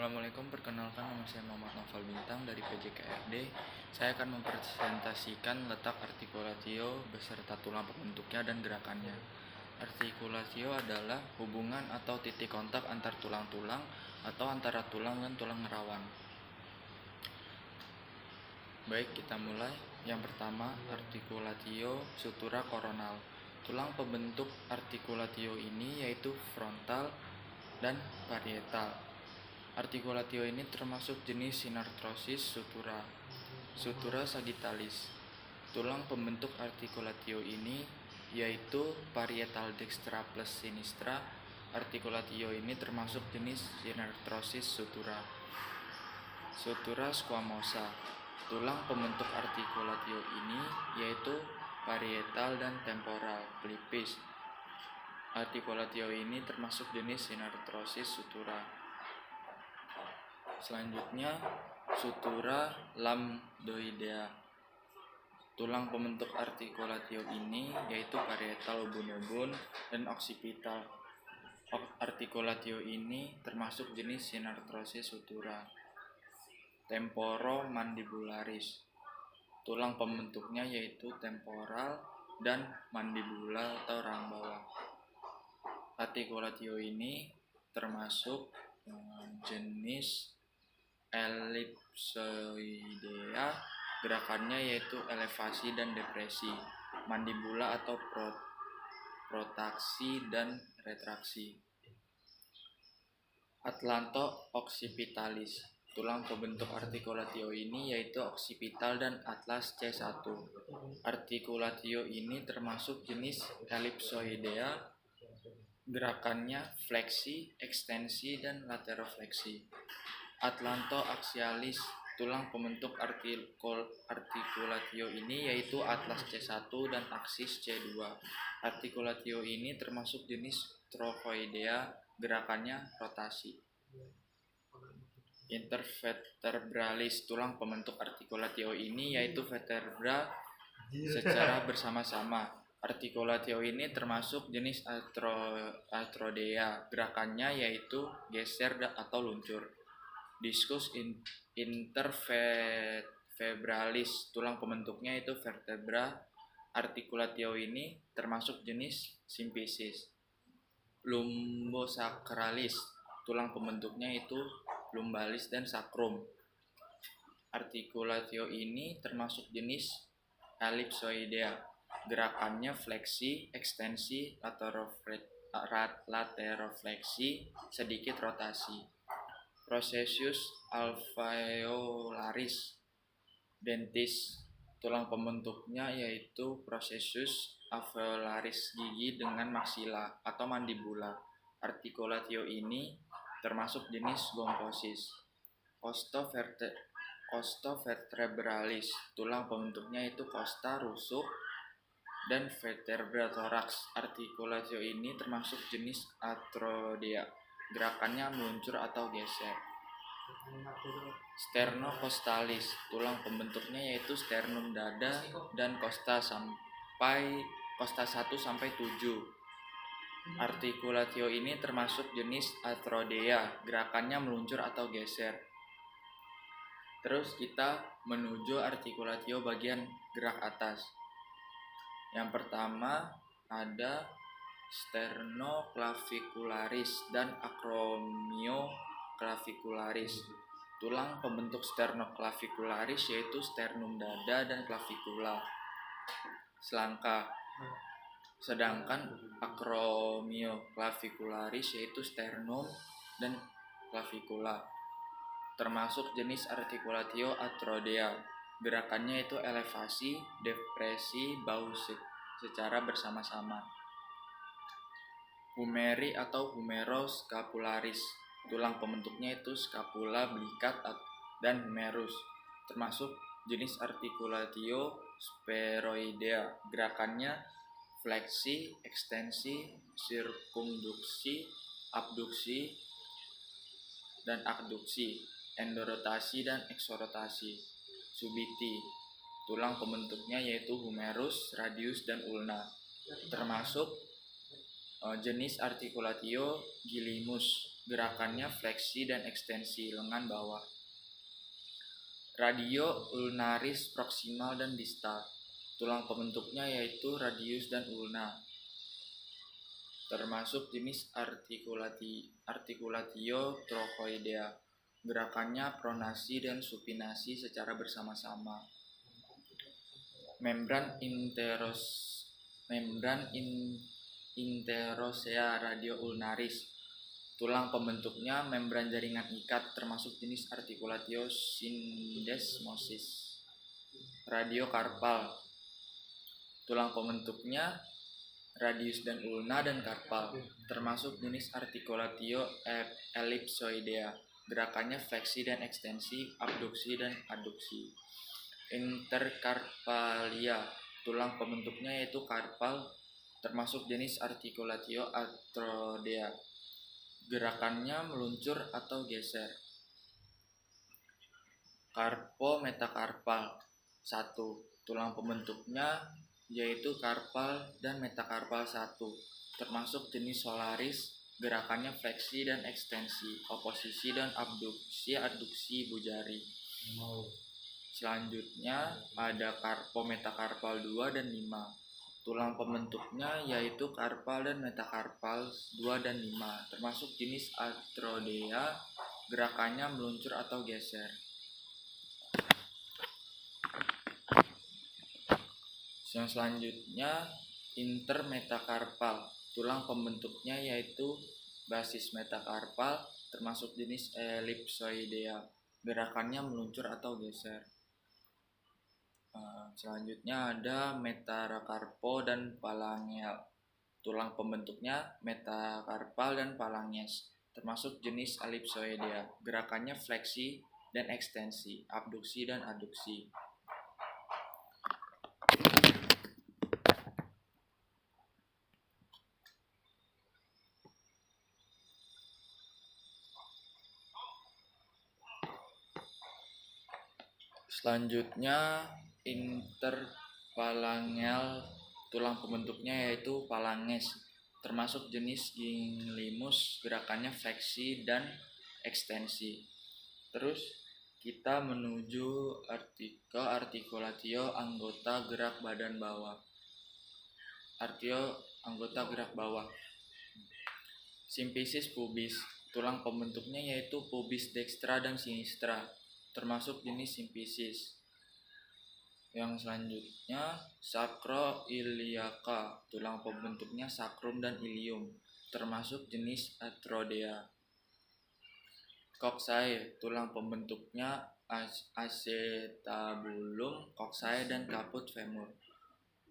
Assalamualaikum, perkenalkan nama saya Muhammad Noval Bintang dari PJKRD. Saya akan mempresentasikan letak artikulatio beserta tulang pembentuknya dan gerakannya. Artikulatio adalah hubungan atau titik kontak antar tulang-tulang atau antara tulang dan tulang rawan. Baik, kita mulai. Yang pertama, artikulatio sutura koronal. Tulang pembentuk artikulatio ini yaitu frontal dan parietal. Artikulatio ini termasuk jenis synarthrosis sutura. Sutura sagittalis. Tulang pembentuk artikulatio ini yaitu parietal dextra plus sinistra. Artikulatio ini termasuk jenis synarthrosis sutura. Sutura squamosa. Tulang pembentuk artikulatio ini yaitu parietal dan temporal pelipis. Artikulatio ini termasuk jenis synarthrosis sutura. Selanjutnya, sutura lambdoidea. Tulang pembentuk artikulatio ini yaitu parietal ubun-ubun dan occipital. Artikulatio ini termasuk jenis synarthrosis sutura. Temporomandibularis. Tulang pembentuknya yaitu temporal dan mandibula atau rahang bawah. Artikulatio ini termasuk jenis ellipsoidea. Gerakannya yaitu elevasi dan depresi, mandibula atau protraksi dan retraksi. Atlanto-occipitalis. Tulang pembentuk artikulatio ini yaitu occipital dan atlas C1. Artikulatio ini termasuk jenis ellipsoidea. Gerakannya fleksi, ekstensi, dan laterofleksi. Atlanto-axialis. Tulang pembentuk artikulatio ini yaitu atlas C1 dan aksis C2. Artikulatio ini termasuk jenis trochoidea. Gerakannya rotasi. Intervertebralis. Tulang pembentuk artikulatio ini yaitu vertebra secara bersama-sama. Artikulatio ini termasuk jenis arthrodea. Gerakannya yaitu geser atau luncur. Discus intervertebralis. Tulang pembentuknya itu vertebra. Artikulatio ini termasuk jenis symphysis. Lumbosacralis. Tulang pembentuknya itu lumbalis dan sacrum. Artikulatio ini termasuk jenis ellipsoidea. Gerakannya fleksi, ekstensi, laterofleksi, sedikit rotasi. Processus alveolaris dentis. Tulang pembentuknya yaitu processus alveolaris, gigi dengan maksila atau mandibula. Artikulatio ini termasuk jenis gomposis. Costovertebralis. Tulang pembentuknya itu costa, rusuk, dan vertebra thorax. Artikulatio ini termasuk jenis arthrodea. Gerakannya meluncur atau geser. Sternocostalis. Tulang pembentuknya yaitu sternum dada dan costa 1 sampai 7. Artikulatio ini termasuk jenis arthrodea. Gerakannya meluncur atau geser. Terus kita menuju artikulatio bagian gerak atas. Yang pertama ada sternoclavicularis dan acromioclavicularis. Tulang pembentuk sternoclavicularis yaitu sternum dada dan clavicula selangkah. Sedangkan acromioclavicularis yaitu sternum dan clavicula. Termasuk jenis artikulatio arthrodea. Gerakannya itu elevasi, depresi, bau secara bersama-sama. Humeri atau humeroscapularis. Tulang pembentuknya itu scapula, belikat, dan humerus. Termasuk jenis artikulatio spheroidea. Gerakannya fleksi, ekstensi, sirkumduksi, abduksi, dan adduksi, endorotasi dan eksorotasi. Subiti. Tulang pembentuknya yaitu humerus, radius, dan ulna. Termasuk jenis artikulatio gilimus. gerakannya fleksi dan ekstensi lengan bawah. Radio ulnaris proksimal dan distal. Tulang pembentuknya yaitu radius dan ulna. Termasuk jenis articulatio trochoidea. Gerakannya pronasi dan supinasi secara bersama-sama. Membran interosea radio ulnaris. Tulang pembentuknya membran jaringan ikat, termasuk jenis articulatio syndesmosis. Radiokarpal. Tulang pembentuknya radius dan ulna dan karpal, termasuk jenis articulatio ellipsoidea. Gerakannya fleksi dan ekstensi, abduksi dan aduksi. Interkarpalia. Tulang pembentuknya yaitu karpal, termasuk jenis articulatio arthrodea. Gerakannya meluncur atau geser. Karpo metakarpal. 1. Tulang pembentuknya yaitu karpal dan metakarpal 1, termasuk jenis solaris. Gerakannya fleksi dan ekstensi, oposisi dan abduksi, aduksi ibu jari. Selanjutnya ada karpo metakarpal 2 dan 5. Tulang pembentuknya yaitu karpal dan metakarpal 2 dan 5, termasuk jenis arthrodea. Gerakannya meluncur atau geser. Yang selanjutnya intermetakarpal. Tulang pembentuknya yaitu basis metakarpal, termasuk jenis ellipsoidea. Gerakannya meluncur atau geser. Selanjutnya ada metarakarpo dan phalangeal. Tulang pembentuknya metakarpal dan phalanges, termasuk jenis ellipsoidea. Gerakannya fleksi dan ekstensi, abduksi dan aduksi. Selanjutnya interphalangeal. Tulang pembentuknya yaitu phalanges, termasuk jenis ginglimus. Gerakannya fleksi dan ekstensi. Terus kita menuju articulatio anggota gerak badan bawah. Anggota gerak bawah. Symphysis pubis. Tulang pembentuknya yaitu pubis dextra dan sinistra, termasuk jenis symphysis. Yang selanjutnya sacroiliaca. Tulang pembentuknya sacrum dan ilium, termasuk jenis arthrodea. Coccyx. Tulang pembentuknya acetabulum, coccyx dan caput femur,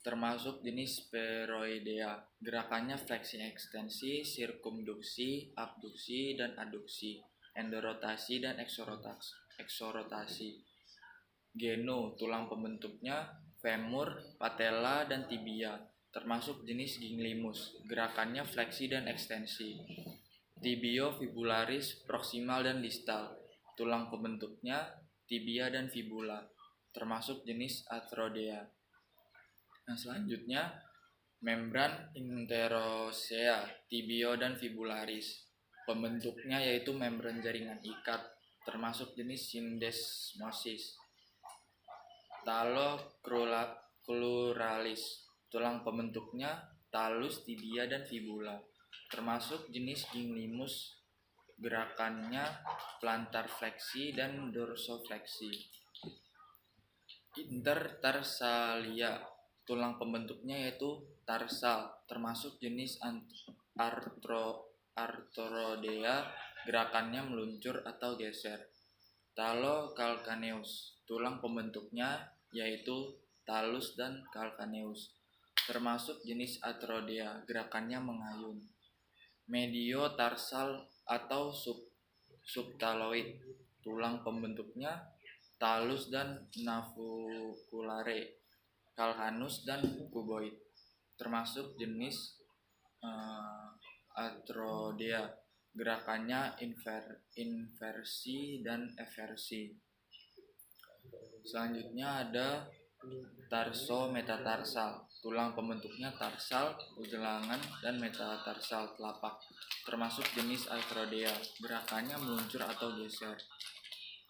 termasuk jenis spheroidea. Gerakannya fleksi ekstensi, sirkumduksi, abduksi dan aduksi, endorotasi dan eksorotasi. Genu. Tulang pembentuknya femur, patella dan tibia, termasuk jenis ginglimus. Gerakannya fleksi dan ekstensi. Tibiofibularis proksimal dan distal. Tulang pembentuknya tibia dan fibula, termasuk jenis arthrodea. Selanjutnya membran interosea, tibio dan fibularis. Pembentuknya yaitu membran jaringan ikat, termasuk jenis syndesmosis. Talocruralis. Tulang pembentuknya talus, tibia dan fibula, termasuk jenis ginglimus. Gerakannya plantar fleksi dan dorsofleksi. Intertarsalia. Tulang pembentuknya yaitu tarsal, termasuk jenis arthrodea. Gerakannya meluncur atau geser. Talocalcaneus. Tulang pembentuknya yaitu talus dan calcaneus, termasuk jenis arthrodea. Gerakannya mengayun. Mediotarsal atau subtaloid. Tulang pembentuknya talus dan naviculare, calcaneus dan cuboid, termasuk jenis arthrodea. Gerakannya inversi dan eversi. Selanjutnya ada Tarso-metatarsal, tulang pembentuknya tarsal, ugelangan, dan metatarsal telapak, termasuk jenis Arthrodea, gerakannya meluncur atau geser.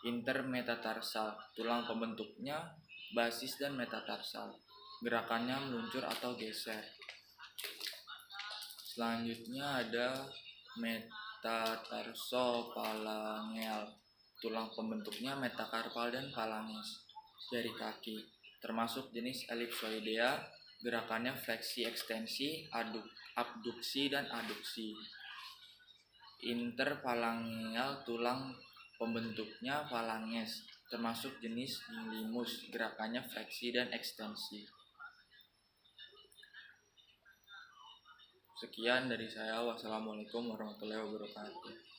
Intermetatarsal, tulang pembentuknya basis dan metatarsal, gerakannya meluncur atau geser. Selanjutnya ada metatarsophalangeal, tulang pembentuknya metakarpal dan phalanges, jari kaki, termasuk jenis ellipsoidea, gerakannya fleksi ekstensi, abduksi dan aduksi. Interphalangeal, tulang pembentuknya phalanges, termasuk jenis limus, gerakannya fleksi dan ekstensi. Sekian dari saya. Wassalamualaikum warahmatullahi wabarakatuh.